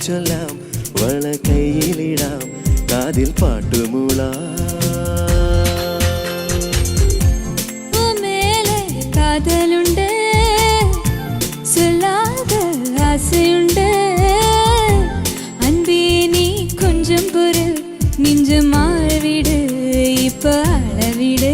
ചൊല്ലാം വള കയ്യിലിടാം കാതിൽ പാട്ടുമൂളാം കാതലുണ്ട് சொல்லாத ஆசையுண்டு அன்பே நீ கொஞ்சம் பொறு நெஞ்சம் ஆழ்விடு இப்ப அளவிடு